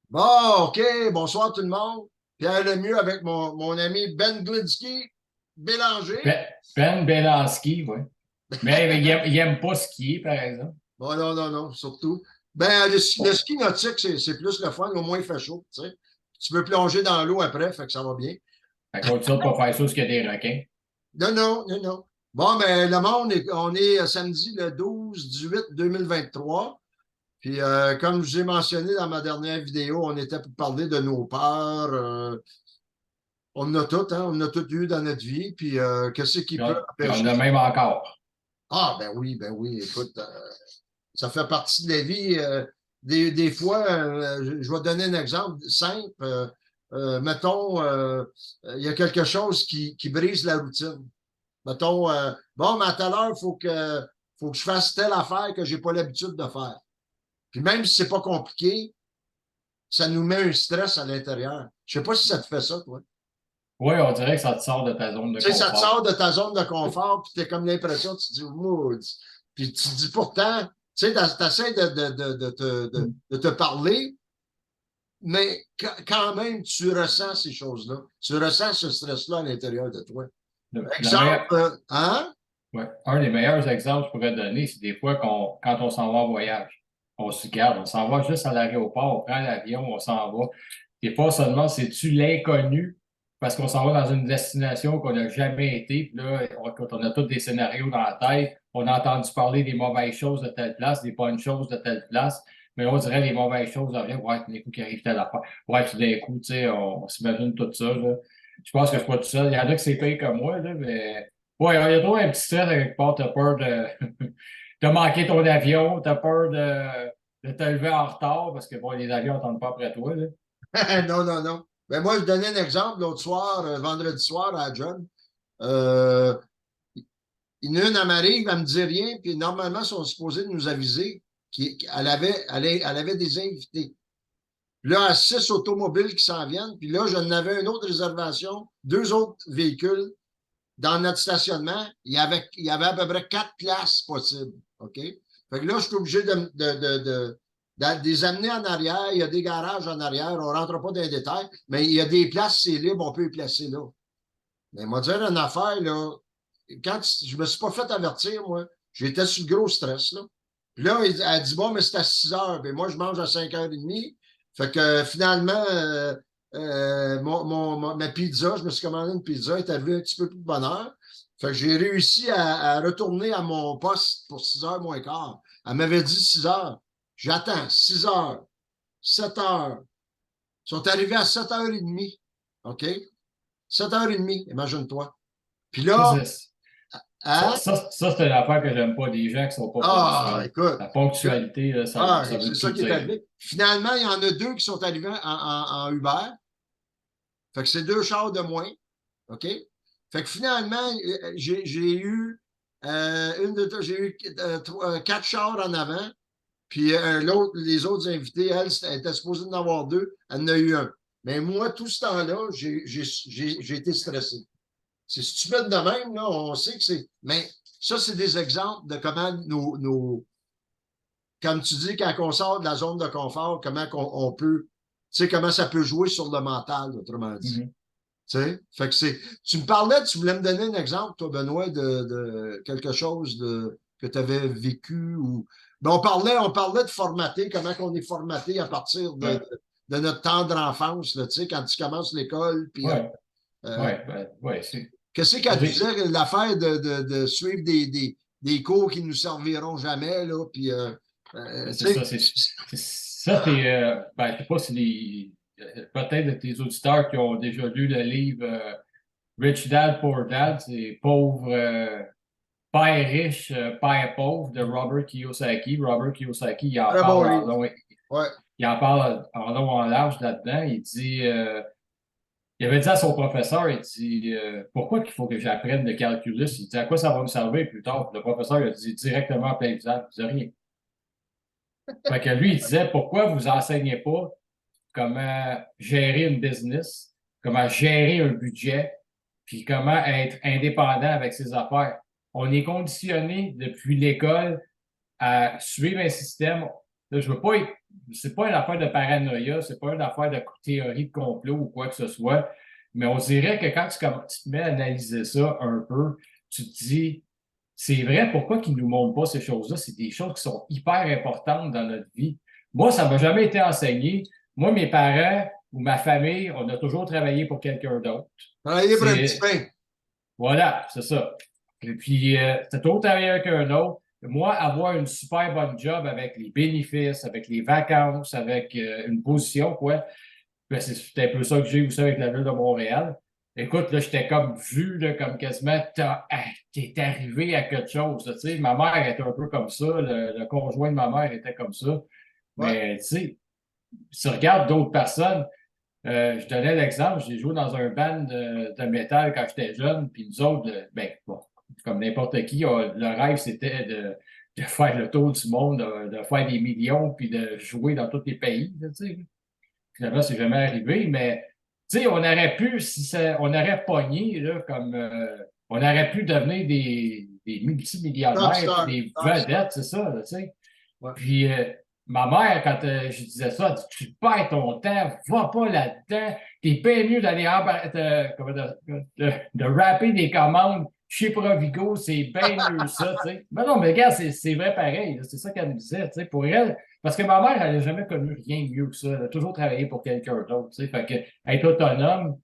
Bon, OK, bonsoir tout le monde. Pierre Lemieux avec mon ami Ben Glinsky, Bélanger. Ben Belaski, oui. Mais il aime pas skier, par exemple. Bon, non, non, non, surtout. Ben, le ski nautique, c'est plus le fun, au moins il fait chaud, tu sais. Tu peux plonger dans l'eau après, fait que ça va bien. Fait qu'on continue de pas faire ça parce qu'il y a des requins. Non, non, non, non. Bon, ben, le monde, on est samedi le 12/8/2023. Puis, comme je vous ai mentionné dans ma dernière vidéo, on était pour parler de nos peurs. On en a tout, hein? On en a tout eu dans notre vie. Puis, qu'est-ce qui peut Puis on empêcher a ça? même encore. Ah, ben oui, écoute, ça fait partie de la vie. Des fois, je vais donner un exemple simple. Mettons, il y a quelque chose qui brise la routine. Mettons, bon, mais à telle heure, faut que je fasse telle affaire que j'ai pas l'habitude de faire. Puis même si c'est pas compliqué, ça nous met un stress à l'intérieur. Je sais pas si ça te fait ça, toi. Oui, on dirait que ça te sort de ta zone de Tu sais, ça te sort confort. de ta zone de confort, puis tu as comme l'impression, tu te dis, maudit. Puis tu te dis pourtant, tu sais, tu essaies de te parler, mais quand même, tu ressens ces choses-là. Tu ressens ce stress-là à l'intérieur de toi. Le meilleur, Exemple, hein? ouais, un des meilleurs exemples que je pourrais donner, c'est des fois quand on s'en va en voyage. On se garde, on s'en va juste à l'aéroport, on prend l'avion, on s'en va. Des fois, seulement, c'est-tu l'inconnu? Parce qu'on s'en va dans une destination qu'on n'a jamais été. Puis là, on a tous des scénarios dans la tête. On a entendu parler des mauvaises choses de telle place, des bonnes choses de telle place. Mais on dirait les mauvaises choses reviennent. Ouais, tout d'un coup, qui arrive telle affaire. Ouais, tout d'un coup, tu sais, on s'imagine tout ça, là. Je pense que je suis pas tout seul. Il y en a qui c'est pire comme moi, là, mais ouais, il y a toujours un petit stress avec part. T'as peur de manquer ton avion, t'as peur de te lever en retard parce que bon, les avions n'attendent pas après toi, là. Non, non, non. Ben moi, je donnais un exemple l'autre soir, vendredi soir à John. Euh, une, elle m'arrive, elle me dit rien, puis normalement, ils sont supposés de nous aviser qu'elle avait des invités. Puis là, à 6 automobiles qui s'en viennent, puis là, j'en avais une autre réservation, 2 autres véhicules dans notre stationnement. Il y avait à peu près 4 places possibles. OK? Fait que là, je suis obligé de les amener en arrière. Il y a des garages en arrière. On ne rentre pas dans les détails, mais il y a des places, c'est libre, on peut les placer là. Mais moi, dire une affaire, là, quand je me suis pas fait avertir, moi, j'étais sur le gros stress, là. Puis là, elle dit, bon, mais c'est à 6 heures. Ben, moi, je mange à 5h30. Fait que finalement, ma pizza, je me suis commandé une pizza, elle est arrivée un petit peu plus de bonne heure. Fait que j'ai réussi à retourner à mon poste pour 6h moins quart. Elle m'avait dit 6 heures. J'attends 6 heures, 7 heures. Ils sont arrivés à 7h30. OK? 7h30, imagine-toi. Puis Ça, là, hein? c'est une affaire que j'aime pas, des gens qui sont pas Ah, ponctuels. écoute. La ponctualité, là, ça C'est veut ça tout qui est dire. arrivé. Finalement, il y en a 2 qui sont arrivés en Uber. Fait que c'est 2 chars de moins. OK? Fait que finalement, j'ai eu j'ai eu 4 chars en avant. Puis les autres invités, elle était supposée en avoir 2. Elle en a eu un. Mais moi, tout ce temps-là, j'ai été stressé. C'est stupide de même, là. On sait que c'est. Mais ça, c'est des exemples de comment comme tu dis, quand on sort de la zone de confort, comment on peut, tu sais, comment ça peut jouer sur le mental, autrement dit. Mhm. Tu sais, fait que c'est. Tu me parlais, tu voulais me donner un exemple, toi, Benoît, de quelque chose que tu avais vécu ou. Ben, on parlait de formater, comment on est formaté à partir Ouais, de notre tendre enfance, là, tu sais, quand tu commences l'école, puis ouais, euh, ouais, ben, ouais, c'est. qu'est-ce qu'elle disait, l'affaire de suivre des cours qui ne nous serviront jamais, là, puis, Ben, c'est tu sais, ça, ça, ben, je sais pas si peut-être tes auditeurs qui ont déjà lu le livre Rich Dad, Poor Dad, c'est pauvre, père riche, père pauvre de Robert Kiyosaki. Robert Kiyosaki, il en très bon parle livre. Ouais. il en parle en long, en large là-dedans. Il dit, il avait dit à son professeur, il dit, pourquoi qu'il faut que j'apprenne le calculus? Il dit, à quoi ça va me servir plus tard? Puis le professeur, il a dit directement en plein visage, il dit rien. Fait que lui, il disait, pourquoi vous enseignez pas comment gérer une business, comment gérer un budget, puis comment être indépendant avec ses affaires. On est conditionné depuis l'école à suivre un système. Là, je veux pas être, c'est pas une affaire de paranoïa, c'est pas une affaire de théorie de complot ou quoi que ce soit, mais on dirait que quand tu te mets à analyser ça un peu, tu te dis, c'est vrai, pourquoi qu'ils nous montrent pas ces choses-là? C'est des choses qui sont hyper importantes dans notre vie. Moi, ça m'a jamais été enseigné. Moi, mes parents ou ma famille, on a toujours travaillé pour quelqu'un d'autre. Travailler pour un petit C'est, pain. voilà, c'est ça. Et puis, t'as toujours travaillé avec un autre. Moi, avoir une super bonne job avec les bénéfices, avec les vacances, avec une position, quoi, ben, c'est un peu ça que j'ai aussi avec la ville de Montréal. Écoute, là, j'étais comme vu, là, comme quasiment, t'es arrivé à quelque chose, tu sais. Ma mère était un peu comme ça, le conjoint de ma mère était comme ça. Ouais. Mais, tu sais, si tu regardes d'autres personnes, je donnais l'exemple, j'ai joué dans un band de métal quand j'étais jeune, puis nous autres, ben, bon, comme n'importe qui, le rêve, c'était de faire le tour du monde, de faire des millions, puis de jouer dans tous les pays, tu sais. Finalement, c'est jamais arrivé, mais tu sais, on aurait pu, si on aurait pogné, là, comme on aurait pu devenir des Top multimillionnaires, puis star. des Top star. vedettes, c'est ça, là, tu sais. Ouais. Puis ma mère, quand je disais ça, elle dit, tu perds ton temps, va pas là-dedans, t'es bien mieux d'aller de rapper des commandes chez Provigo, c'est bien mieux ça, tu sais. Mais non, mais regarde, c'est vrai pareil, c'est ça qu'elle me disait, tu sais, pour elle, parce que ma mère, elle n'a jamais connu rien de mieux que ça, elle a toujours travaillé pour quelqu'un d'autre, tu sais, fait que être autonome,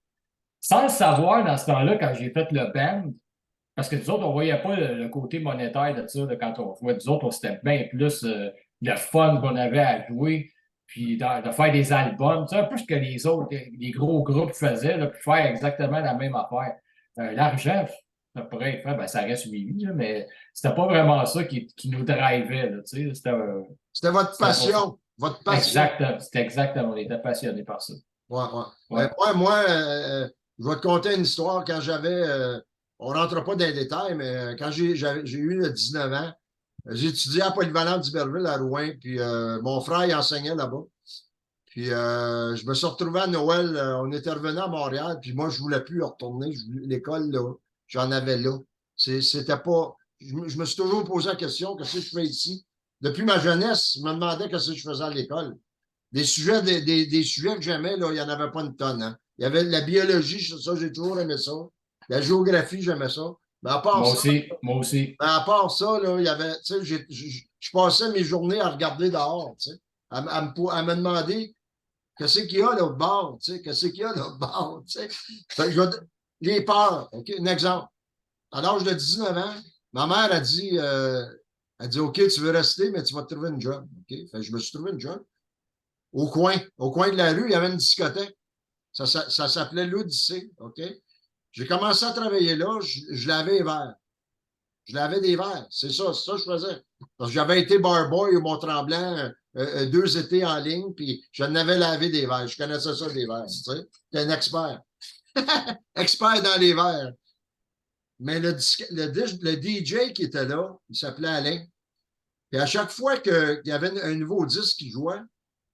sans le savoir dans ce temps-là, quand j'ai fait le band, parce que nous autres, on voyait pas le côté monétaire de ça, quand on jouait. Nous autres, on c'était bien plus le fun qu'on avait à jouer, puis de faire des albums, tu sais, un peu ce que les autres, les gros groupes faisaient, là, puis faire exactement la même affaire. L'argent, ça pourrait être fait, ben, ça reste oui, là, mais c'était pas vraiment ça qui nous drivait, là, tu sais, C'était votre c'était pas ça. passion. Votre passion. C'était exactement, on était passionnés par ça. Ouais, ouais. Ouais. Ben, je vais te conter une histoire quand on ne rentre pas dans les détails, mais quand j'ai eu 19 ans, j'ai étudié à Polyvalente d'Iberville à Rouen, puis mon frère il enseignait là-bas. Puis je me suis retrouvé à Noël, on était revenu à Montréal, puis moi je voulais plus retourner, l'école là, j'en avais là. C'était pas. Je me suis toujours posé la question, qu'est-ce que je fais ici? Depuis ma jeunesse, je me demandais qu'est-ce que je faisais à l'école. Des sujets que j'aimais, là, il n'y en avait pas une tonne. Hein. Il y avait la biologie, ça, j'ai toujours aimé ça. La géographie, j'aimais ça. Mais Moi aussi. à part ça, là, il y avait, tu sais, je passais mes journées à regarder dehors, tu sais, à me demander qu'est-ce qu'il y a là au bord, tu sais, qu'est-ce qu'il y a là au bord, tu sais. Fait que les peurs, OK, un exemple. À l'âge de 19 ans, ma mère a dit, OK, tu veux rester, mais tu vas te trouver une job. OK? Fait que je me suis trouvé une job. Au coin de la rue, il y avait une discothèque. Ça s'appelait l'Odyssée. OK? J'ai commencé à travailler là, je lavais les verres. Je lavais des verres. C'est ça que je faisais. Parce que j'avais été barboy au Mont-Tremblant 2 étés en ligne, puis je n'avais lavé des verres. Je connaissais ça, des verres. Tu sais? J'étais un expert. Expert dans les verres. Mais le DJ qui était là, il s'appelait Alain. Et à chaque fois qu'il y avait un nouveau disque qui jouait,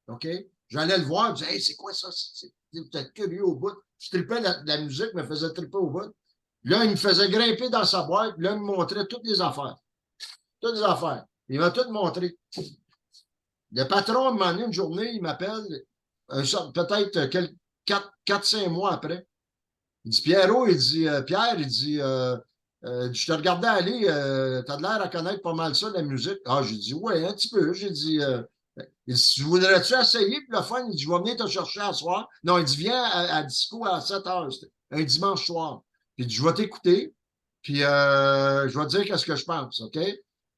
OK? J'allais le voir, je disais, hey, c'est quoi ça? C'est peut-être curieux au bout. Je tripais la musique, me faisait triper au bout. Là, il me faisait grimper dans sa boîte, là, il me montrait toutes les affaires. Toutes les affaires. Il m'a tout montré. Le patron, à un moment donné, une journée, il m'appelle, peut-être 4-5 mois après. Il dit, Pierrot, il dit, Pierre, il dit, je te regardais aller, t'as de l'air à connaître pas mal ça, la musique. Ah, j'ai dit, ouais, un petit peu. J'ai dit, il dit, voudrais-tu essayer? Puis le fun, il dit, je vais venir te chercher à soir. Non, il dit, viens à disco à 7 heures, un dimanche soir. Puis il dit, je vais t'écouter, puis je vais te dire qu'est-ce que je pense, OK?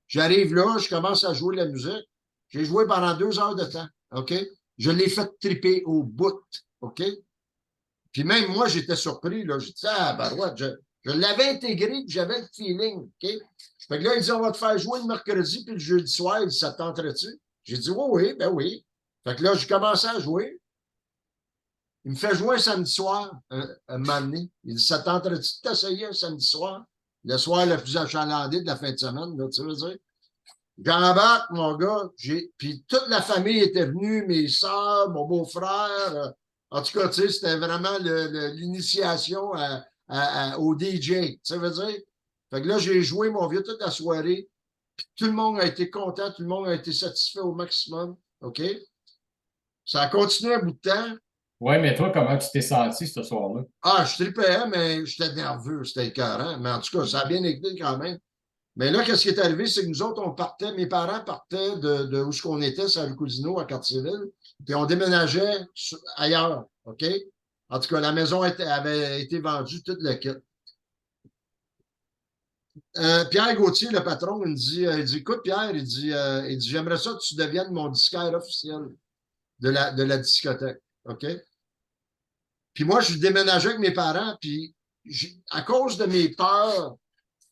J'arrive là, je commence à jouer de la musique. J'ai joué pendant 2 heures de temps, OK? Je l'ai fait triper au bout, OK? Puis même moi, j'étais surpris, là. J'ai dit, ah, barouette, je l'avais intégré, puis j'avais le feeling, OK? Fait que là, il dit, on va te faire jouer le mercredi, puis le jeudi soir, il dit, ça te tenterait-tu? J'ai dit, oui, oui, ben oui. Fait que là, j'ai commencé à jouer. Il me fait jouer un samedi soir, un moment donné. Il dit, ça te tenterait-tu de t'essayer un samedi soir? Le soir le plus achalandé de la fin de semaine, là, tu veux dire? J'embarque, mon gars. Puis toute la famille était venue, mes soeurs, mon beau-frère. En tout cas, tu sais, c'était vraiment l'initiation au DJ. Tu sais, veux dire? Fait que là, j'ai joué, mon vieux, toute la soirée. Puis tout le monde a été content, tout le monde a été satisfait au maximum. OK? Ça a continué un bout de temps. Ouais, mais toi, comment tu t'es senti ce soir-là? Ah, je tripais, mais j'étais nerveux, c'était écœurant. Mais en tout cas, ça a bien été quand même. Mais là, qu'est-ce qui est arrivé, c'est que nous autres, on partait, mes parents partaient de où ce qu'on était, c'est à Cousineau, à Cartierville, puis on déménageait ailleurs, OK? En tout cas, la maison avait été vendue, toute le kit. Pierre Gauthier, le patron, il dit, écoute, Pierre, il dit, j'aimerais ça que tu deviennes mon disquaire officiel de la discothèque, OK? Puis moi, je déménageais avec mes parents, puis à cause de mes peurs,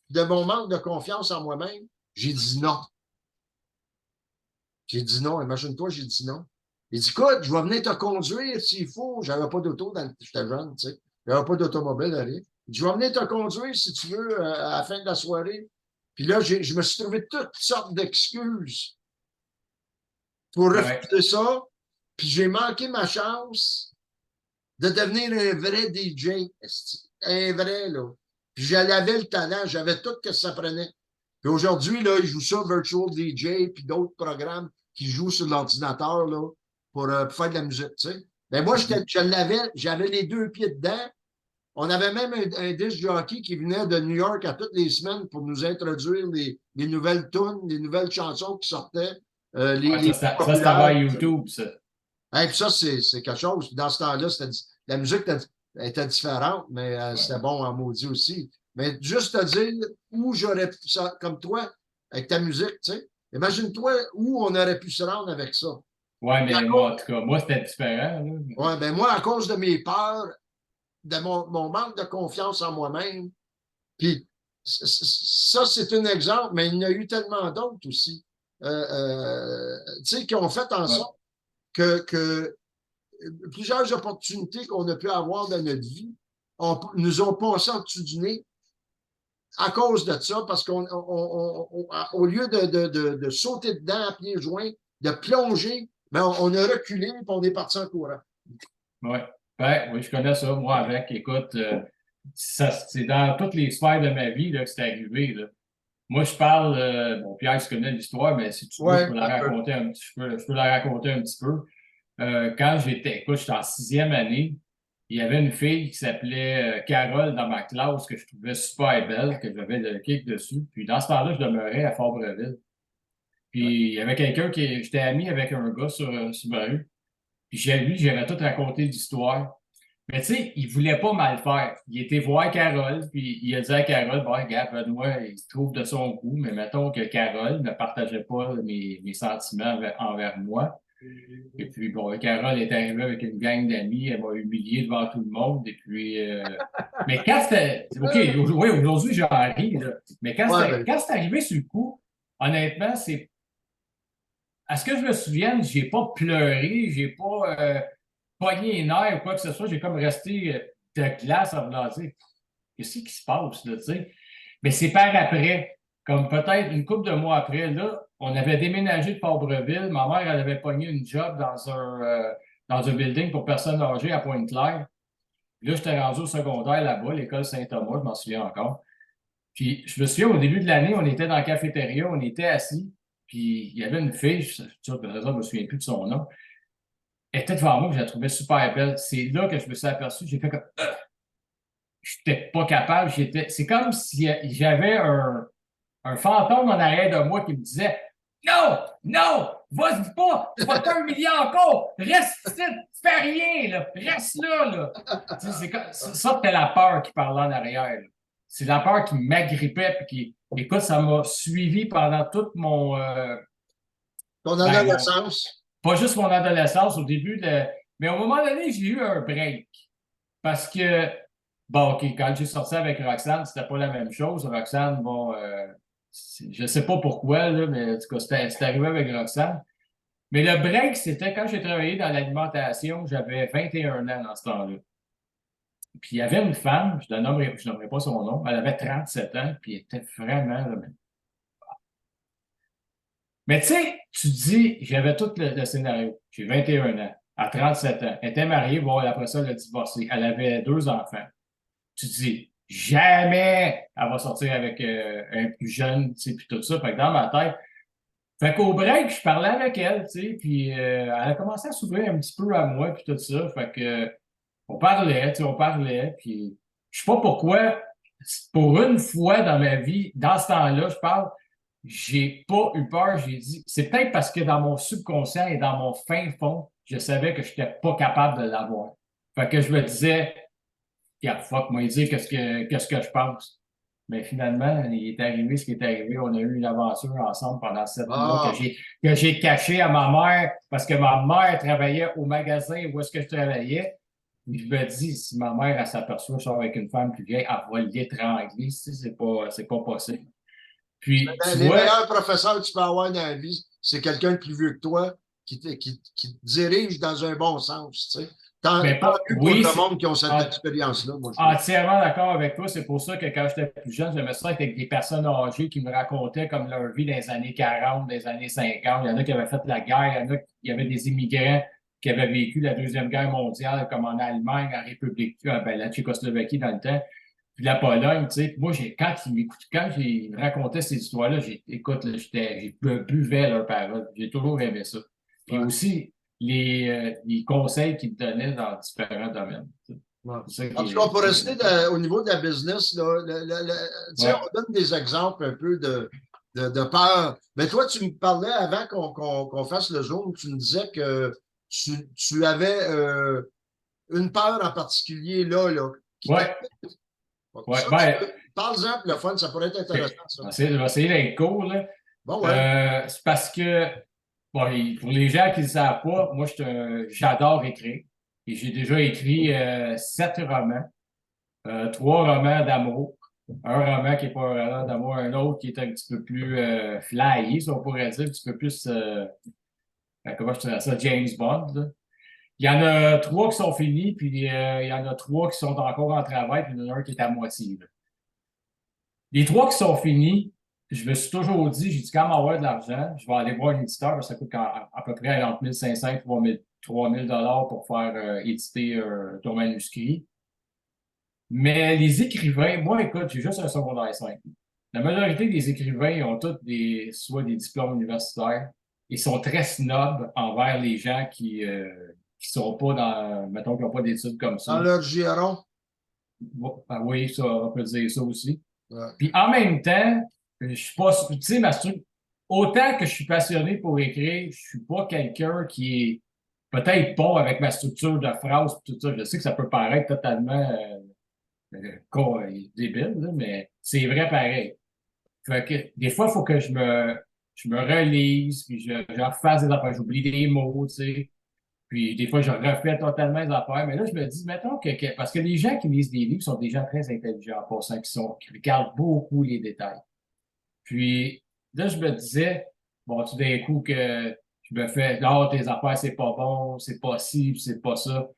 de mon manque de confiance en moi-même, j'ai dit non. J'ai dit non, imagine-toi, j'ai dit non. Il dit, écoute, je vais venir te conduire s'il faut. J'avais pas d'auto, j'étais jeune, tu sais. J'avais pas d'automobile, rien. Il dit, je vais venir te conduire si tu veux à la fin de la soirée. Puis là, je me suis trouvé toutes sortes d'excuses pour Ouais. refuser ça. Puis j'ai manqué ma chance de devenir un vrai DJ. Un vrai, là. Puis j'avais le talent, j'avais tout ce que ça prenait. Puis aujourd'hui, là, ils jouent ça, Virtual DJ, puis d'autres programmes qui jouent sur l'ordinateur, là, pour faire de la musique, tu sais. Mais moi, j'avais les deux pieds dedans. On avait même un disc jockey qui venait de New York à toutes les semaines pour nous introduire les nouvelles tunes, les nouvelles chansons qui sortaient, les, Ouais, les ça, plus c'était avant populaires. YouTube, ça. Et puis ça, c'est quelque chose. Puis dans ce temps-là, la musique était différente, mais c'était bon en maudit aussi. Mais juste te dire où j'aurais pu, ça, comme toi, avec ta musique, tu sais. Imagine-toi où on aurait pu se rendre avec ça. Ouais, À mais moi, en cause, tout cas, moi, c'était différent, là. ouais, ben moi, à cause de mes peurs, de mon manque de confiance en moi-même, puis ça, c'est un exemple, mais il y en a eu tellement d'autres aussi, tu sais, qui ont fait en Ouais. sorte que plusieurs opportunités qu'on a pu avoir dans notre vie nous ont passé en dessous du nez à cause de ça, parce qu'au lieu de sauter dedans à pieds joints, de plonger, ben on a reculé et on est parti en courant. Ouais. Ben, oui, je connais ça, moi, avec. Écoute, c'est dans toutes les sphères de ma vie là, que c'est arrivé, là. Moi, je parle, bon, Pierre, je connais l'histoire, mais si tu veux, je Ouais, peux la un peu. raconter je peux la raconter un petit peu. Quand écoute, j'étais en sixième année, il y avait une fille qui s'appelait Carole dans ma classe que je trouvais super belle, que j'avais le kick dessus. Puis dans ce temps-là, je demeurais à Fort-Breville. Puis il y avait j'étais ami avec un gars sur ma rue. Puis lui, j'avais tout raconté l'histoire. Mais tu sais, il voulait pas mal faire. Il était voir Carole, puis il a dit à Carole, bon, regarde, Benoît, il se trouve de son goût, mais mettons que Carole ne partageait pas mes sentiments envers moi. Et puis, bon, Carole est arrivée avec une gang d'amis, elle m'a humilié devant tout le monde. Et puis, mais quand c'était. OK, oui, aujourd'hui, j'en ris, là. Mais Ouais, ben, quand c'est arrivé sur le coup, honnêtement, c'est. À ce que je me souvienne, j'ai pas pleuré, j'ai pas pogné les nerfs ou quoi que ce soit. J'ai comme resté de glace à vouloir dire qu'est-ce qui se passe, là, tu sais. Mais c'est par après, comme peut-être une couple de mois après, là, on avait déménagé de Fort-Breuville. Ma mère, elle avait pogné une job dans un building pour personnes âgées à Pointe-Claire. Là, j'étais rendu au secondaire là-bas, l'école Saint-Thomas, je m'en souviens encore. Puis, je me souviens, au début de l'année, on était dans la cafétéria, on était assis, puis il y avait une fille, je ne me souviens plus de son nom, elle était devant moi, puis je la trouvais super belle. C'est là que je me suis aperçu, j'ai fait comme, je n'étais pas capable, c'est comme si j'avais un fantôme en arrière de moi qui me disait non, non, vas-y pas, tu vas t'humilier encore, reste ici, tu fais rien, là, reste là, là. Tu sais, ça, c'était la peur qui parlait en arrière, là. C'est la peur qui m'agrippait, puis écoute, ça m'a suivi pendant toute ton ben, adolescence. pas juste mon adolescence, mais au moment donné, j'ai eu un break. Parce que, bon, OK, quand j'ai sorti avec Roxane, c'était pas la même chose. Roxane, bon, je sais pas pourquoi, là, mais en tout cas, c'était arrivé avec Roxane. Mais le break, c'était quand j'ai travaillé dans l'alimentation, j'avais 21 ans dans ce temps-là. Puis il y avait une femme, je nommerai pas son nom, elle avait 37 ans, puis elle était vraiment là, mais tu sais, tu dis, j'avais tout le scénario. J'ai 21 ans, à 7 ans. Elle était mariée, bon, après ça, elle a divorcé. Elle avait 2 enfants. Tu dis, jamais elle va sortir avec un plus jeune, tu sais, puis tout ça. Fait que dans ma tête, fait qu'au break, je parlais avec elle, tu sais, puis elle a commencé à s'ouvrir un petit peu à moi, puis tout ça. Fait que on parlait, tu sais, on parlait, puis je sais pas pourquoi, pour une fois dans ma vie, dans ce temps-là, je parle, j'ai pas eu peur, j'ai dit, c'est peut-être parce que dans mon subconscient et dans mon fin fond, je savais que je n'étais pas capable de l'avoir. Fait que je me disais, yeah, fuck, moi, dire qu'est-ce que je pense. Mais finalement, il est arrivé ce qui est arrivé. On a eu une aventure ensemble pendant 7 mois Ah, que j'ai caché à ma mère parce que ma mère travaillait au magasin où est-ce que je travaillais. Puis je me dis, si ma mère, elle s'aperçoit, je sors avec une femme plus vieille, elle va l'étrangler. C'est pas possible. Puis, tu les vois, meilleurs professeurs que tu peux avoir dans la vie, c'est quelqu'un de plus vieux que toi qui te dirige dans un bon sens. Tu sais. mais Tant pas, mieux pour oui, le c'est monde qui ont cette en- expérience-là, moi, je trouve. entièrement d'accord avec toi. C'est pour ça que quand j'étais plus jeune, j'aimais ça être avec des personnes âgées qui me racontaient comme leur vie dans les années 40, des années 50. Il y en a qui avaient fait la guerre, il y en a il y avait des immigrants qui avaient vécu la Deuxième Guerre mondiale, comme en Allemagne, en République, ben, la Tchécoslovaquie dans le temps, puis la Pologne, tu sais. Puis moi, quand j'ai raconté ces histoires-là, écoute, là, je buvais leurs paroles. J'ai toujours aimé ça. Puis Ouais, aussi, les conseils qu'ils te donnaient dans différents domaines. ouais. C'est ça En tout cas, pour qui est rester intéressant. au niveau de la business, là, tu sais, Ouais. on donne des exemples un peu de peur. Mais toi, tu me parlais avant qu'on fasse le Zoom, tu me disais que tu avais une peur en particulier là, qui t'a. Ouais, ouais, Ça, ben, parle-en, puis le fun, ça pourrait être OK. intéressant, ça. Je vais essayer d'être cool, là. Bon, ouais. C'est parce que, bon, pour les gens qui ne le savent pas, moi, j'adore écrire. Et j'ai déjà écrit 7 romans, 3 romans d'amour, un roman qui n'est pas un roman d'amour, un autre qui est un petit peu plus flyé, si on pourrait dire, un petit peu plus, comment je dirais ça, James Bond, là. Il y en a 3 qui sont finis, puis il y en a 3 qui sont encore en travail, puis il y en a un qui est à moitié, là. Les 3 qui sont finis, je me suis toujours dit, j'ai dit, quand m'envoie de l'argent, je vais aller voir un éditeur, parce que ça coûte à peu près entre 1500 et 3000 dollars pour faire éditer ton manuscrit. Mais les écrivains, moi, écoute, j'ai juste un secondaire 5. La majorité des écrivains ils ont tous soit des diplômes universitaires. Ils sont très snobs envers les gens qui sont pas dans, mettons, qui n'ont pas d'études comme ça. Dans leur giron. Bon, ben oui, ça, on peut dire ça aussi. Ouais. Puis en même temps, je suis pas, tu sais, autant que je suis passionné pour écrire, je suis pas quelqu'un qui est peut-être bon avec ma structure de phrase, tout ça. Je sais que ça peut paraître totalement débile, là, mais c'est vrai pareil. Fait que des fois, il faut que je me relise, puis je refasse des affaires, j'oublie des mots, tu sais. Puis des fois, je refais totalement les affaires. Mais là, je me dis, mettons parce que les gens qui lisent des livres sont des gens très intelligents en passant, qui regardent beaucoup les détails. Puis là, je me disais, bon, tout d'un coup que je me fais, là, tes affaires, c'est pas bon, c'est pas ci, puis c'est pas ça.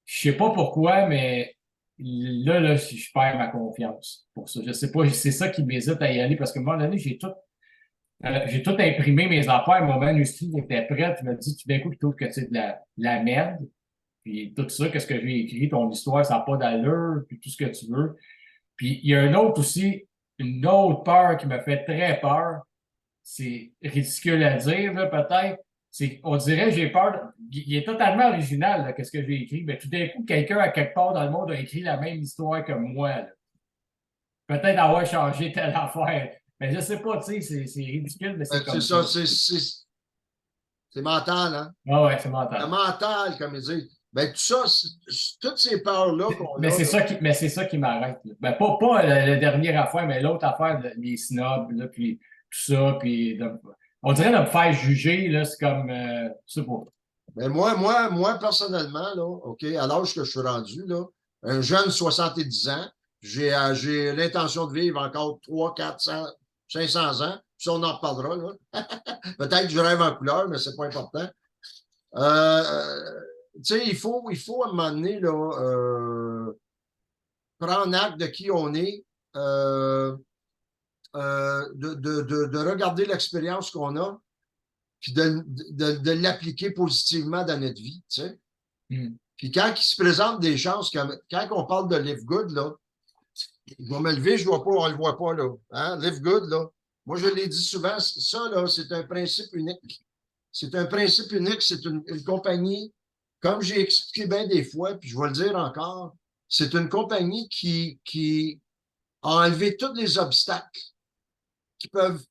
Je sais pas pourquoi, mais là, je perds ma confiance pour ça. Je sais pas, c'est ça qui m'hésite à y aller parce qu'à un moment donné, j'ai tout imprimé mes affaires, mon manuscrit était prêt. Je me dis, tout d'un coup, plutôt que c'est de la merde, puis tout ça, qu'est-ce que j'ai écrit, ton histoire, ça n'a pas d'allure, puis tout ce que tu veux. Puis il y a un autre aussi, une autre peur qui me fait très peur. C'est ridicule à dire, là, peut-être. On dirait, j'ai peur. Il est totalement original, là, qu'est-ce que j'ai écrit. Mais tout d'un coup, quelqu'un à quelque part dans le monde a écrit la même histoire que moi, là. Peut-être avoir changé telle affaire. Mais je sais pas, tu sais, c'est ridicule, mais c'est C'est comme ça. ça, c'est mental, hein? Ah ouais, c'est C'est mental. mental, comme ils disent. Ben, tout ça, toutes ces peurs-là qu'on Mais a, là, c'est ça qui m'arrête, là. Ben, pas la dernière affaire, mais l'autre affaire, les snobs, là, puis tout ça, puis on dirait de me faire juger, là, c'est comme, je sais pas. ben moi, personnellement, là, OK, à l'âge que je suis rendu, là, un jeune 70 ans, j'ai l'intention de vivre encore 3, 400, 500 ans, puis on en reparlera, là. Peut-être que je rêve en couleur, mais c'est pas important. Tu sais, il faut à un moment donné, là, prendre acte de qui on est, de regarder l'expérience qu'on a, puis de l'appliquer positivement dans notre vie, tu sais. Hmm. Puis quand il se présente des chances, quand on parle de Live Good, là, Je vais me lever, je ne vois pas, on ne le voit pas, là. Hein? Live good, là. Moi, je l'ai dit souvent, ça, là, c'est un principe unique. C'est un principe unique, c'est une compagnie, comme j'ai expliqué bien des fois, puis je vais le dire encore, c'est une compagnie qui a enlevé tous les obstacles qui peuvent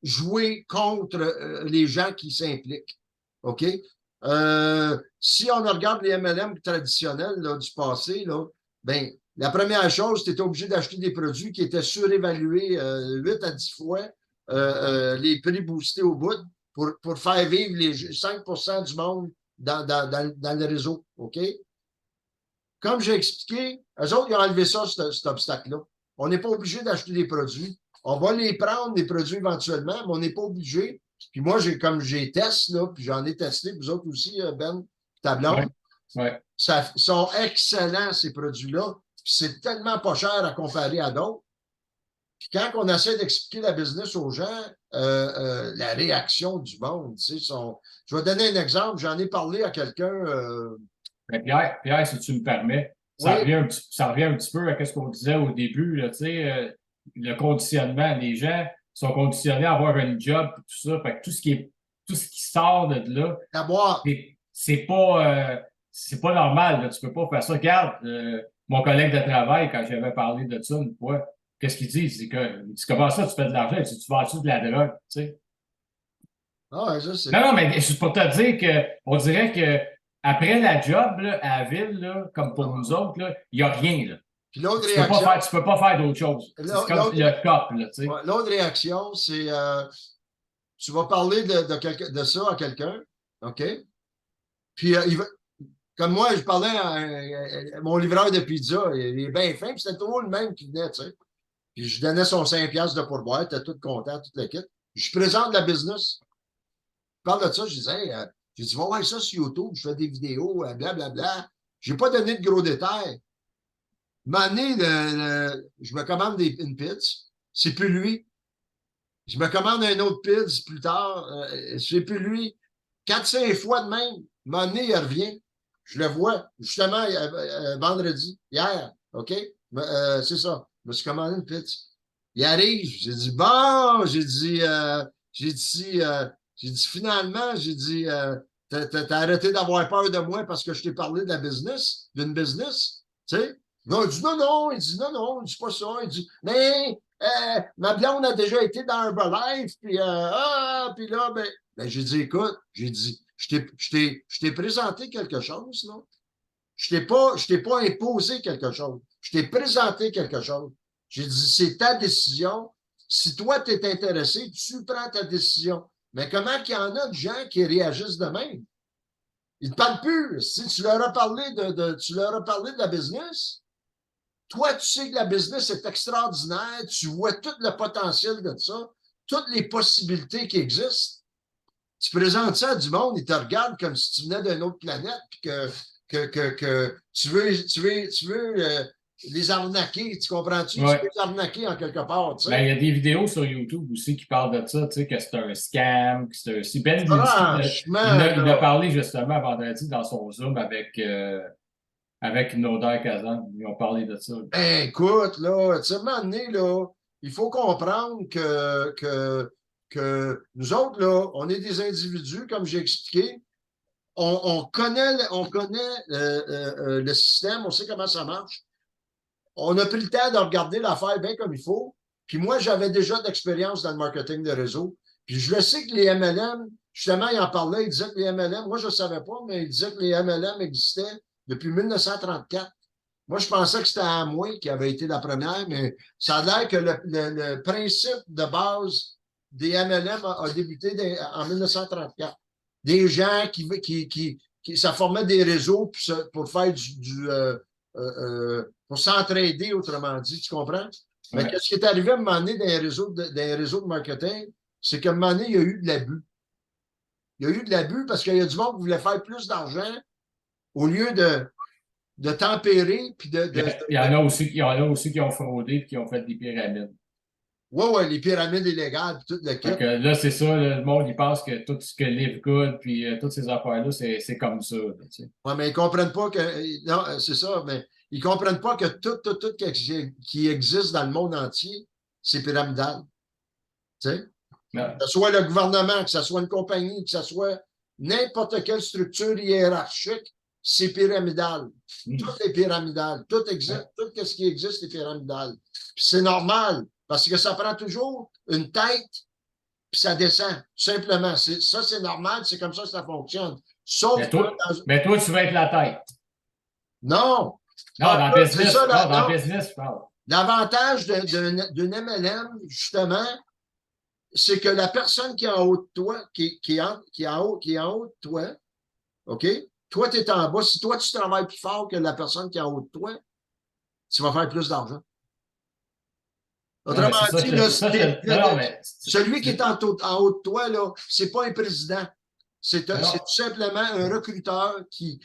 jouer contre les gens qui s'impliquent. OK? Si on regarde les MLM traditionnels là, du passé, là, ben, la première chose, tu étais obligé d'acheter des produits qui étaient surévalués 8 à 10 fois les prix boostés au bout pour faire vivre les 5 du monde dans le réseau. OK? Comme j'ai expliqué, eux autres, ils ont enlevé ça, cet obstacle-là. On n'est pas obligé d'acheter des produits. On va les prendre, les produits, éventuellement, mais on n'est pas obligé. Puis moi, comme j'ai testé, là, puis j'en ai testé, vous autres aussi, Ben, ta blonde, Ouais. ça sont excellents, ces produits-là. Puis c'est tellement pas cher à comparer à d'autres. Puis quand on essaie d'expliquer la business aux gens, la réaction du monde, tu sais, je vais donner un exemple. J'en ai parlé à quelqu'un. Mais Pierre, si tu me permets, Oui, ça revient un petit peu à ce qu'on disait au début, là, tu sais, le conditionnement. Les gens sont conditionnés à avoir un job et tout ça. Fait que tout ce qui sort de là, d'abord, c'est pas normal. Là. Tu peux pas faire ça. Regarde, mon collègue de travail, quand j'avais parlé de ça une fois, qu'est-ce qu'il dit? Il dit comment ça, tu fais de l'argent? Il dit, tu vends-tu de la drogue? Tu sais? ah, ça, c'est. Non, non, mais c'est pour te dire que on dirait que après la job là, à la ville, là, comme pour nous autres, là, il n'y a rien. Là. Puis l'autre réaction, Tu peux pas faire d'autre chose. C'est comme le cop, là, tu sais. ouais, l'autre réaction, c'est tu vas parler de ça à quelqu'un, OK? Puis comme moi, je parlais à mon livreur de pizza, il est bien fin, puis c'était toujours le même qui venait, tu sais. Puis je donnais son 5$ de pourboire, t'es tout content, toute l'équipe. Je présente la business. Je parle de ça, je disais, hey, j'ai dit, va voir ça sur YouTube, je fais des vidéos, blablabla. Bla. Je n'ai pas donné de gros détails. Donné, je me commande une pizza, c'est plus lui. Je me commande un autre pizza plus tard, c'est plus lui. 4-5 fois de même, donné, il revient. Je le vois, justement, vendredi, hier, OK? C'est ça. Je me suis commandé une pizza. Il arrive, j'ai dit, bon, j'ai dit, finalement, j'ai dit, t'as arrêté d'avoir peur de moi parce que je t'ai parlé de la business, d'une business, tu sais? Non, il dit non, il dit pas ça. Il dit, mais ma blonde a déjà été dans Herbalife, puis là, ben j'ai dit, écoute, j'ai dit, je t'ai présenté quelque chose, non? Je t'ai pas imposé quelque chose. Je t'ai présenté quelque chose. J'ai dit, c'est ta décision. Si toi, tu es intéressé, tu prends ta décision. Mais comment qu'il y en a de gens qui réagissent de même? Ils ne te parlent plus. Si tu leur as parlé tu leur as parlé de la business, toi, tu sais que la business est extraordinaire, tu vois tout le potentiel de ça, toutes les possibilités qui existent. Tu présentes ça à du monde, ils te regardent comme si tu venais d'une autre planète, puis que tu veux les arnaquer, tu comprends-tu? Tu Ouais. veux les arnaquer en quelque part, tu Ben, sais. il y a des vidéos sur YouTube aussi qui parlent de ça, tu sais, que c'est un scam, que c'est un. Si Ben Lucie, Franchement, il a là, parlé justement vendredi dans son Zoom avec Noda Kazan. Ils ont parlé de ça. ben, écoute, là, tu sais, à un moment donné, là, il faut comprendre que nous autres, là, on est des individus, comme j'ai expliqué, on connaît, le système, on sait comment ça marche. On a pris le temps de regarder l'affaire bien comme il faut. Puis moi, j'avais déjà d'expérience dans le marketing de réseau. Puis je le sais que les MLM, justement, il en parlait, il disait que les MLM, moi je ne savais pas, mais il disait que les MLM existaient depuis 1934. Moi, je pensais que c'était Amway qui avait été la première, mais ça a l'air que le principe de base des MLM a débuté en 1934. Des gens ça formait des réseaux pour faire pour s'entraider, autrement dit, tu comprends? Mais Ouais. qu'est-ce qui est arrivé à un moment donné dans les réseaux de marketing, c'est qu'à un moment donné, il y a eu de l'abus. Il y a eu de l'abus parce qu'il y a du monde qui voulait faire plus d'argent au lieu de tempérer puis Il y en a aussi qui ont fraudé et qui ont fait des pyramides. Ouais, les pyramides illégales, tout le kit. Fait que là, c'est ça, le monde, il pense que tout ce que Live Good, puis toutes ces affaires-là, c'est comme ça. Là, tu sais. Ouais, mais ils comprennent pas que. Non, c'est ça, mais ils comprennent pas que tout qui existe dans le monde entier, c'est pyramidal. Tu sais? Mais, Que ce soit le gouvernement, que ce soit une compagnie, que ce soit n'importe quelle structure hiérarchique, c'est pyramidal. Tout est pyramidal. Tout existe, tout ce qui existe est pyramidal. Puis c'est normal, parce que ça prend toujours une tête, puis ça descend, tout simplement. Ça, c'est normal, c'est comme ça que ça fonctionne. Sauf mais que toi, mais toi, tu vas être la tête. non, Non, dans le c'est ça, business. Non, dans le business, je parle. l'avantage d'une MLM, justement, c'est que la personne qui est en haut de toi, qui est en haut de toi, OK? Toi, tu es en bas. Si toi, tu travailles plus fort que la personne qui est en haut de toi, tu vas faire plus d'argent. Non, mais Autrement c'est ça, dit, là, non, non, mais celui qui est en haut de toi, là, c'est pas un président. C'est tout non, simplement un recruteur qui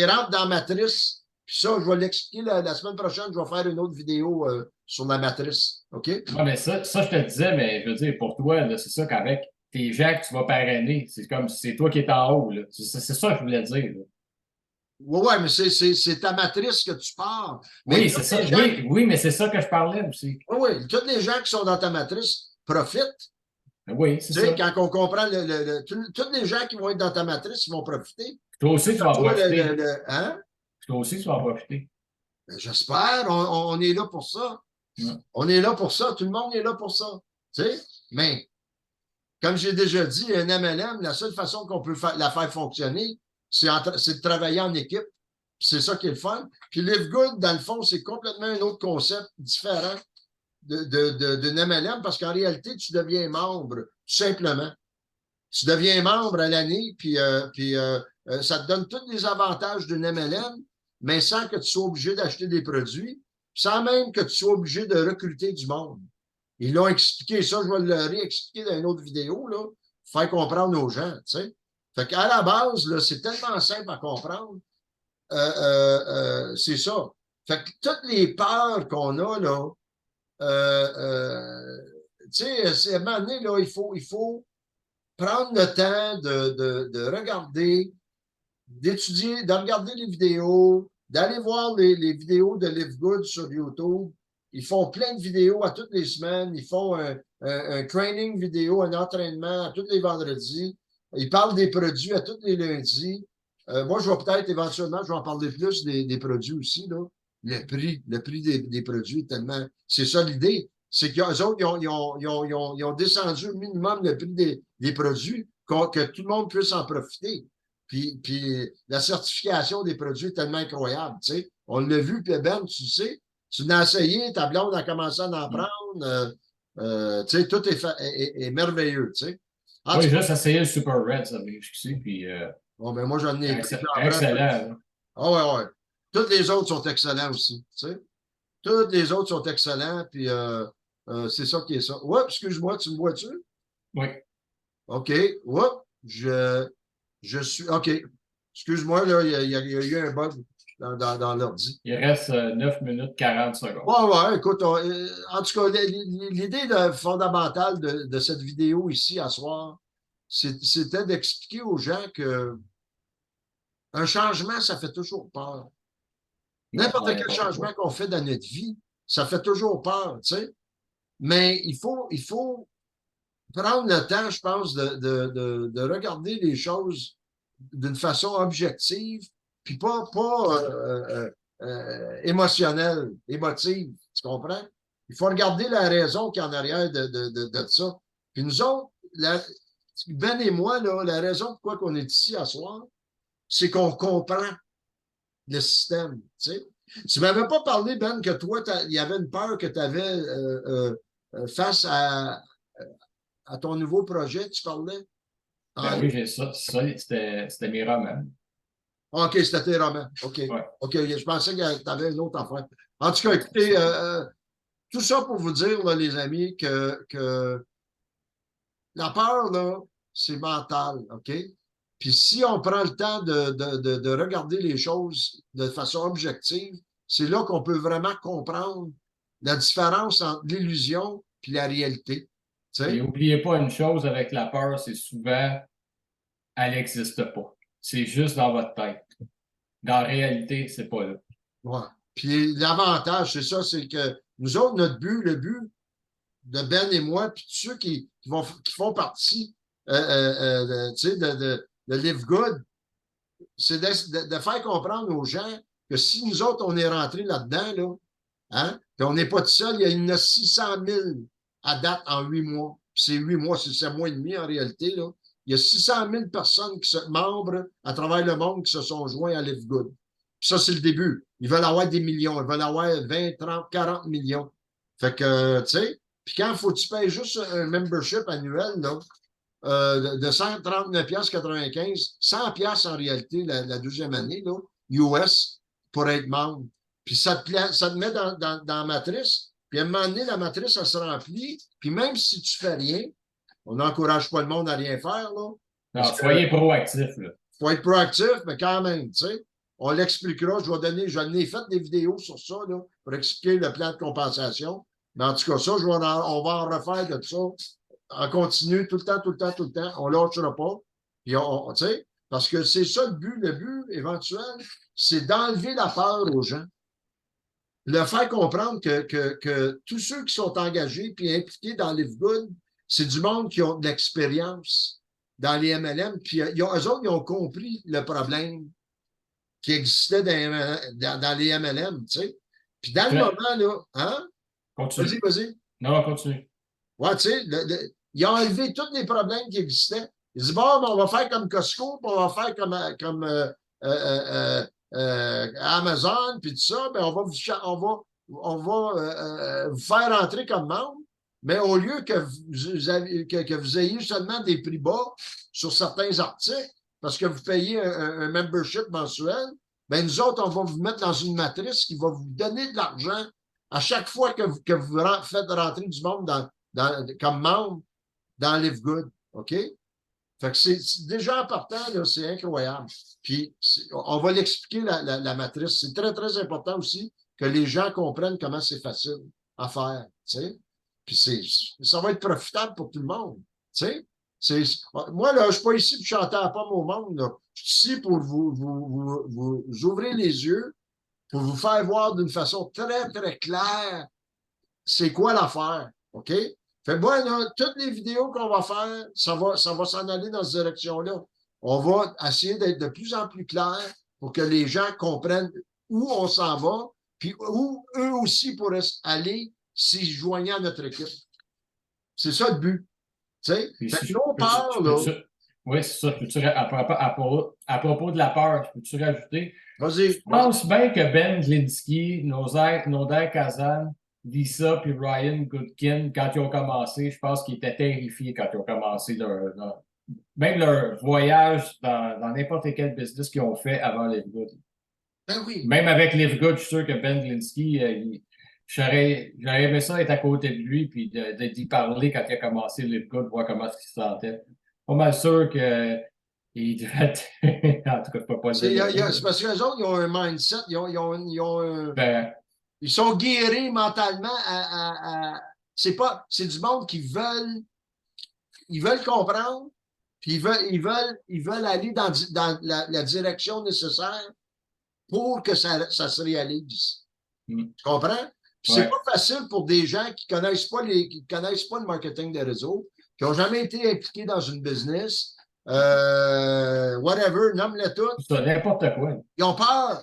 rentre dans la matrice. Puis ça, je vais l'expliquer la semaine prochaine. Je vais faire une autre vidéo sur la matrice. OK? non, mais ça, je te le disais, mais je veux dire, pour toi, là, c'est ça qu'avec tes gens que tu vas parrainer, c'est comme si c'est toi qui es en haut. C'est ça que je voulais dire. Là. Ouais, mais c'est ta matrice que tu pars. Mais Oui, tous c'est les ça. gens, Oui, oui, mais c'est ça que je parlais aussi. oui, tous les gens qui sont dans ta matrice profitent. Oui, c'est Tu sais, ça. quand on comprend tous les gens qui vont être dans ta matrice, ils vont profiter. Toi aussi, tu vas en Toi, profiter. hein? Toi aussi, tu vas en profiter. Ben, j'espère, on est là pour ça. Ouais. On est là pour ça, tout le monde est là pour ça. Tu sais? Mais, comme j'ai déjà dit, un MLM, la seule façon qu'on peut la faire fonctionner, c'est de travailler en équipe. C'est ça qui est le fun. Puis Live Good, dans le fond, c'est complètement un autre concept différent d'une MLM parce qu'en réalité, tu deviens membre, tout simplement. Tu deviens membre à l'année, puis ça te donne tous les avantages d'une MLM, mais sans que tu sois obligé d'acheter des produits, sans même que tu sois obligé de recruter du monde. Ils l'ont expliqué, ça, je vais le réexpliquer dans une autre vidéo, là, pour faire comprendre aux gens, tu sais. Fait qu'à la base, là, c'est tellement simple à comprendre. C'est ça. Fait que toutes les peurs qu'on a, là, tu sais, c'est à un moment donné, là, il faut prendre le temps de regarder, d'étudier, de regarder les vidéos, d'aller voir les vidéos de Live Good sur YouTube. Ils font plein de vidéos à toutes les semaines. Ils font un training vidéo, un entraînement à tous les vendredis. Ils parlent des produits à tous les lundis. Moi, je vais peut-être éventuellement, je vais en parler plus des produits aussi, là. Le prix des produits est tellement. C'est ça l'idée. C'est qu'eux autres, ils ont descendu au minimum le prix des produits, que tout le monde puisse en profiter. Puis la certification des produits est tellement incroyable. Tu sais. On l'a vu, puis Ben, tu sais, tu l'as essayé, ta blonde a commencé à en prendre. Tu sais, tout est merveilleux. Tu sais. En Oui, tout cas, juste essayer le Super Red, ça m'a jusqu'ici, puis bon, ben moi, j'en ai pris. J'en prends. excellent. Là. Ah ouais, ouais. Toutes les autres sont excellents aussi. Tu sais. Toutes les autres sont excellents, puis c'est ça qui est ça. Ouais, excuse-moi, tu me vois-tu? Oui. OK. Ouais, je suis. OK. Excuse-moi, là, il y a eu un bug dans l'ordi. Il reste 9 minutes 40 secondes. Ouais, ouais, écoute, en tout cas, l'idée fondamentale de cette vidéo ici à soir, c'était d'expliquer aux gens que un changement, ça fait toujours peur. N'importe quel changement qu'on fait dans notre vie, ça fait toujours peur, tu sais. Mais il faut prendre le temps, je pense, de regarder les choses d'une façon objective, puis pas émotionnelle, émotive, tu comprends? Il faut regarder la raison qui est en arrière de ça. Puis nous autres, Ben et moi, là, la raison pourquoi on est ici à soir, c'est qu'on comprend le système. Tu sais. Tu ne m'avais pas parlé, Ben, que toi, il y avait une peur que tu avais face à ton nouveau projet, tu parlais? Ben oui, j'ai ça. C'était mes romans. OK, c'était tes romans. OK. Ouais. OK, je pensais que tu avais une autre affaire. En tout cas, écoutez, tout ça pour vous dire, là, les amis, que la peur, là, c'est mental, OK? Puis si on prend le temps de regarder les choses de façon objective, c'est là qu'on peut vraiment comprendre la différence entre l'illusion puis la réalité. Tu Et sais? n'oubliez pas une chose avec la peur, c'est souvent, elle n'existe pas. C'est juste dans votre tête. Dans la réalité, c'est pas là. Ouais. Puis l'avantage, c'est ça, c'est que nous autres, notre but, le but de Ben et moi, puis tous ceux qui font partie tu sais, de Live Good, c'est de faire comprendre aux gens que si nous autres, on est rentrés là-dedans, là, hein, puis on n'est pas tout seul, il y en a 600 000 à date en 8 mois. Puis c'est 8 mois, c'est 7 mois et demi en réalité. Là. Il y a 600 000 personnes membres à travers le monde qui se sont joints à Live Good. Puis ça, c'est le début. Ils veulent avoir des millions. Ils veulent avoir 20, 30, 40 millions. Fait que, tu sais, puis quand il faut que tu payes juste un membership annuel, là, de 139,95 $, 100 en réalité la deuxième année, là, US, pour être membre. Puis ça te met dans la matrice. Puis à un moment donné, la matrice, elle se remplit. Puis même si tu fais rien, on n'encourage pas le monde à rien faire, là. Non, soyez proactifs, là. Il faut être proactif, mais quand même, tu sais. On l'expliquera. J'en ai fait des vidéos sur ça, là, pour expliquer le plan de compensation. Mais en tout cas, ça, on va en refaire de ça en continu, tout le temps, tout le temps, tout le temps. On ne lâchera pas. Puis tu sais, parce que c'est ça le but. Le but éventuel, c'est d'enlever la peur aux gens. Le faire comprendre que tous ceux qui sont engagés puis impliqués dans Live Good, c'est du monde qui ont de l'expérience dans les MLM. Puis eux autres, ils ont compris le problème qui existait dans les MLM, tu sais. Puis dans le moment, là, hein? Continue. Vas-y. Non, continue. Ouais, tu sais, ils ont enlevé tous les problèmes qui existaient. Ils disent, bon, on va faire comme Costco, puis on va faire comme Amazon, puis tout ça, ben on va vous faire entrer comme membre, mais au lieu que vous ayez seulement des prix bas sur certains articles, parce que vous payez un membership mensuel, ben nous autres, on va vous mettre dans une matrice qui va vous donner de l'argent à chaque fois que vous faites rentrer du monde comme membre dans Live Good. OK? Fait que c'est déjà en partant, c'est incroyable. Puis, on va l'expliquer, la matrice. C'est très, très important aussi que les gens comprennent comment c'est facile à faire. Tu sais? Puis, ça va être profitable pour tout le monde. Tu sais? Moi, là, je ne suis pas ici pour chanter à la pomme au monde. Là. Je suis ici pour vous ouvrir les yeux, pour vous faire voir d'une façon très, très claire c'est quoi l'affaire. OK? Fait moi, là, toutes les vidéos qu'on va faire, ça va s'en aller dans cette direction-là. On va essayer d'être de plus en plus clair pour que les gens comprennent où on s'en va, puis où eux aussi pourraient aller s'ils se joignaient à notre équipe. C'est ça le but. Tu sais? Nos peurs, là. Oui, c'est ça. À propos de la peur, peux-tu rajouter? Vas-y. Je pense bien que Ben Glinsky, Noder Kazan, Lisa puis Ryan Goodkin, quand ils ont commencé, je pense qu'ils étaient terrifiés quand ils ont commencé même leur voyage dans n'importe quel business qu'ils ont fait avant Live Good. Ben oui. Même avec Live Good, je suis sûr que Ben Glinsky, j'aurais aimé ça être à côté de lui puis d'y parler quand il a commencé Live Good, voir comment il se sentait. Pas mal sûr que il devrait être... en tout cas, je peux pas le dire. C'est parce qu'eux autres, ils ont un mindset, ils sont guéris mentalement c'est du monde qui veulent comprendre, puis ils veulent aller dans la direction nécessaire pour que ça se réalise. Tu comprends? Puis c'est pas facile pour des gens qui connaissent pas le marketing des réseaux, qui n'ont jamais été impliqués dans une business, whatever, nomme-le tout. C'est n'importe quoi. Ils ont peur.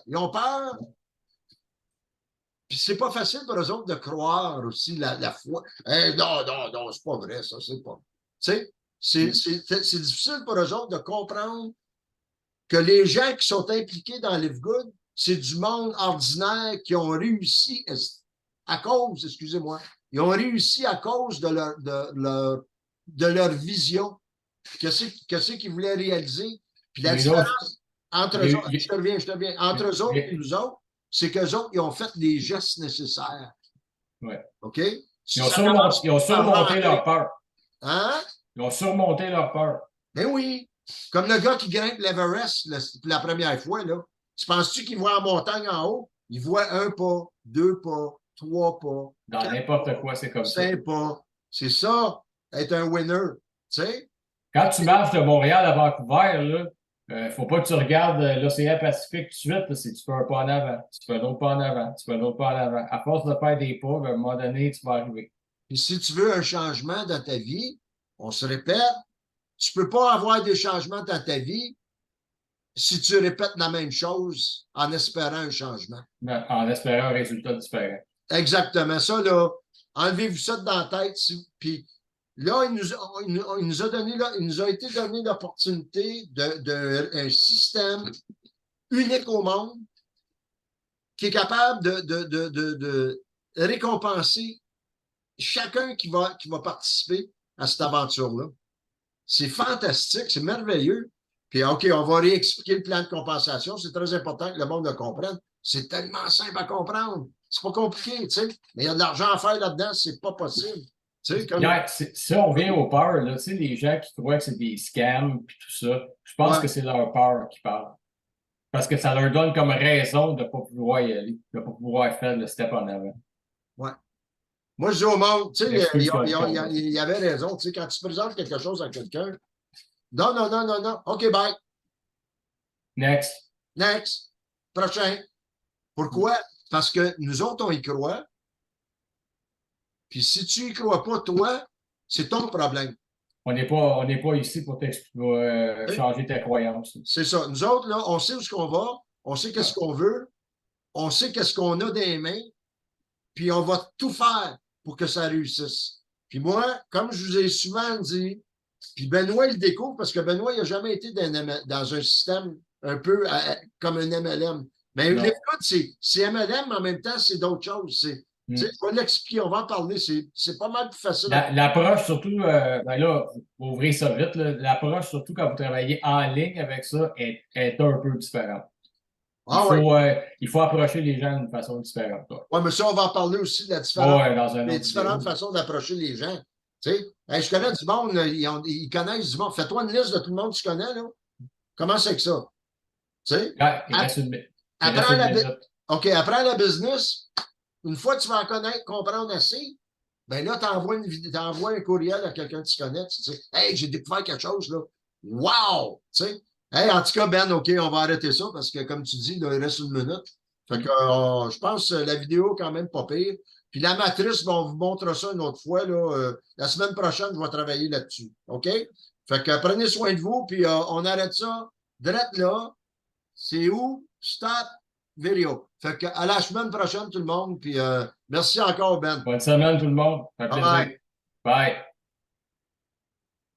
Puis c'est pas facile pour eux autres de croire aussi la foi. Non, c'est pas vrai, ça, c'est pas. Tu sais, c'est difficile pour eux autres de comprendre que les gens qui sont impliqués dans Live Good, c'est du monde ordinaire qui ont réussi à cause, excusez-moi, ils ont réussi à cause de leur vision. Qu'est-ce qu'ils voulaient réaliser? Puis la différence entre eux autres, je te reviens, entre eux autres et nous autres, c'est qu'eux autres, ils ont fait les gestes nécessaires. Ouais. OK? Ils ont surmonté leur peur. Hein? Ils ont surmonté leur peur. Ben oui. Comme le gars qui grimpe l'Everest la première fois, là. Tu penses-tu qu'il voit en montagne en haut? Il voit 1 pas, 2 pas, 3 pas. Dans n'importe quoi, c'est comme ça. 5 pas, C'est ça, être un winner. Tu sais? Quand tu marches de Montréal à Vancouver, il ne faut pas que tu regardes l'océan Pacifique tout de suite. Là, si tu fais un pas en avant, tu fais un autre pas en avant, tu fais un autre pas en avant. À force de faire des pas, à un moment donné, tu vas arriver. Puis si tu veux un changement dans ta vie, on se répète, tu ne peux pas avoir des changements dans ta vie si tu répètes la même chose en espérant un changement. En espérant un résultat différent. Exactement. Ça, là, enlevez-vous ça dans la tête. Puis là, il nous a donné, là, il nous a été donné l'opportunité d'un système unique au monde qui est capable de récompenser chacun qui va participer à cette aventure-là. C'est fantastique, c'est merveilleux. Puis, OK, on va réexpliquer le plan de compensation. C'est très important que le monde le comprenne. C'est tellement simple à comprendre. C'est pas compliqué, tu sais. Mais il y a de l'argent à faire là-dedans, c'est pas possible. Tu sais, comme... Si on revient aux peurs, là, tu sais, les gens qui croient que c'est des scams et tout ça, je pense que c'est leur peur qui parle. Parce que ça leur donne comme raison de ne pas pouvoir y aller, de ne pas pouvoir faire le step en avant. Ouais. Moi, je dis au monde, tu sais, il y avait raison, tu sais, quand tu présentes quelque chose à quelqu'un, non, non, non, non, non, OK, bye. Next. Next. Prochain. Pourquoi? Parce que nous autres, on y croit. Puis si tu y crois pas, toi, c'est ton problème. On n'est pas ici pour changer ta croyance. C'est ça. Nous autres, là, on sait où est-ce qu'on va, on sait qu'est-ce qu'on veut, on sait qu'est-ce qu'on a dans les mains, puis on va tout faire pour que ça réussisse. Puis moi, comme je vous ai souvent dit, puis Benoît, il le découvre parce que Benoît, il n'a jamais été dans un système un peu comme un MLM. Mais l'écoute, c'est MLM, mais en même temps, c'est d'autres choses. Je vais l'expliquer, on va en parler. C'est pas mal plus facile. L'approche, surtout, ben là, vous ouvrez ça vite, l'approche, surtout quand vous travaillez en ligne avec ça, est un peu différente. Il faut approcher les gens d'une façon différente. Oui, mais ça, on va en parler aussi de les différentes façons d'approcher les gens. Tu sais, je connais du monde, ils connaissent du monde. Fais-toi une liste de tout le monde que tu connais, là. Comment c'est que ça? Tu sais? Apprends la business. Une fois que tu vas en comprendre assez, ben là, t'envoies un courriel à quelqu'un que tu connais. Tu dis, hey, j'ai découvert quelque chose, là. Wow! Tu sais? Hey, en tout cas, Ben, OK, on va arrêter ça parce que, comme tu dis, là, il reste une minute. Fait que je pense que la vidéo est quand même pas pire. Puis la matrice, on vous montre ça une autre fois. Là, la semaine prochaine, je vais travailler là-dessus. OK? Fait que prenez soin de vous, puis on arrête ça. Direct là. C'est où? Stop vidéo. Fait que à la semaine prochaine, tout le monde. Puis merci encore, Ben. Bonne semaine, tout le monde. Bye. Bye.